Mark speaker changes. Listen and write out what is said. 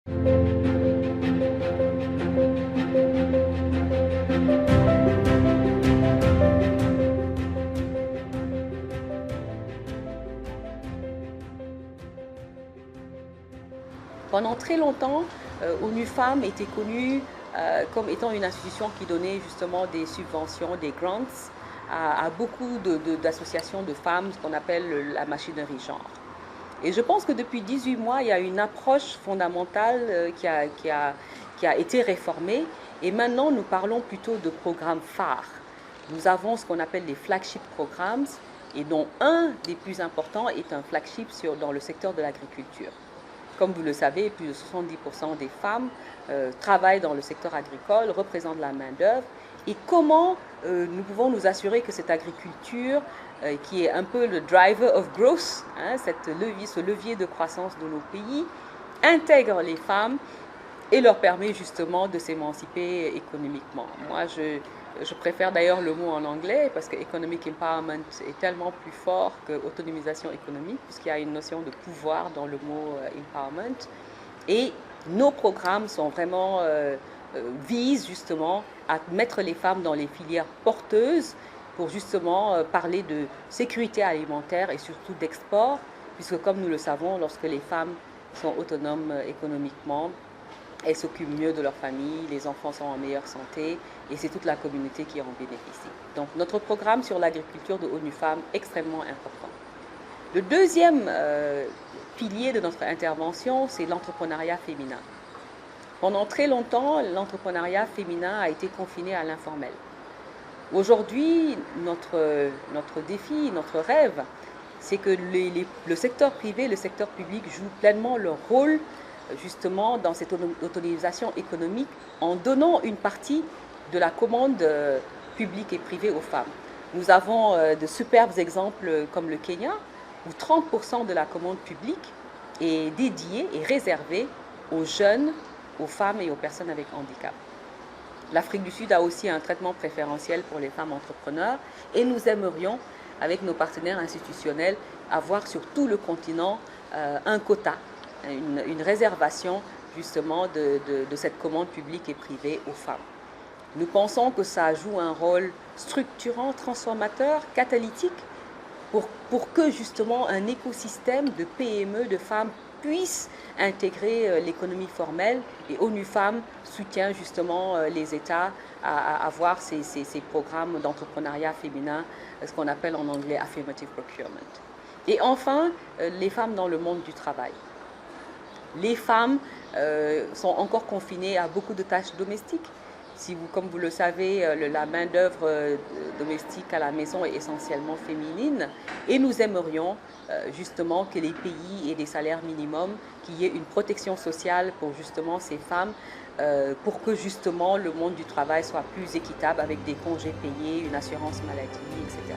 Speaker 1: Pendant très longtemps, ONU Femmes était connue comme étant une institution qui donnait justement des subventions, des grants à beaucoup d'associations de femmes, ce qu'on appelle la machinerie genre. Et je pense que depuis 18 mois, il y a une approche fondamentale qui a été réformée. Et maintenant, nous parlons plutôt de programmes phares. Nous avons ce qu'on appelle les flagship programs, et dont un des plus importants est un flagship dans le secteur de l'agriculture. Comme vous le savez, plus de 70% des femmes travaillent dans le secteur agricole, représentent la main-d'œuvre. Et comment nous pouvons nous assurer que cette agriculture, qui est un peu le driver of growth, hein, ce levier de croissance de nos pays, intègre les femmes et leur permet justement de s'émanciper économiquement. Moi, je préfère d'ailleurs le mot en anglais parce que economic empowerment est tellement plus fort que autonomisation économique, puisqu'il y a une notion de pouvoir dans le mot empowerment. Et nos programmes sont vraiment visent justement à mettre les femmes dans les filières porteuses pour justement parler de sécurité alimentaire et surtout d'export, puisque comme nous le savons, lorsque les femmes sont autonomes économiquement, elles s'occupent mieux de leur famille, les enfants sont en meilleure santé et c'est toute la communauté qui en bénéficie. Donc notre programme sur l'agriculture de ONU Femmes est extrêmement important. Le deuxième pilier de notre intervention, c'est l'entrepreneuriat féminin. Pendant très longtemps, l'entrepreneuriat féminin a été confiné à l'informel. Aujourd'hui, notre défi, notre rêve, c'est que le secteur privé, le secteur public jouent pleinement leur rôle justement dans cette autonomisation économique en donnant une partie de la commande publique et privée aux femmes. Nous avons de superbes exemples comme le Kenya, où 30% de la commande publique est dédiée et réservée aux jeunes, aux femmes et aux personnes avec handicap. L'Afrique du Sud a aussi un traitement préférentiel pour les femmes entrepreneurs et nous aimerions, avec nos partenaires institutionnels, avoir sur tout le continent un quota, une réservation justement de cette commande publique et privée aux femmes. Nous pensons que ça joue un rôle structurant, transformateur, catalytique pour que justement un écosystème de PME, de femmes puisse intégrer l'économie formelle, et ONU Femmes soutient justement les États à avoir ces programmes d'entrepreneuriat féminin, ce qu'on appelle en anglais affirmative procurement. Et enfin, les femmes dans le monde du travail. Les femmes sont encore confinées à beaucoup de tâches domestiques. Comme vous le savez, la main-d'œuvre domestique à la maison est essentiellement féminine et nous aimerions justement que les pays aient des salaires minimums, qu'il y ait une protection sociale pour justement ces femmes, pour que justement le monde du travail soit plus équitable avec des congés payés, une assurance maladie, etc.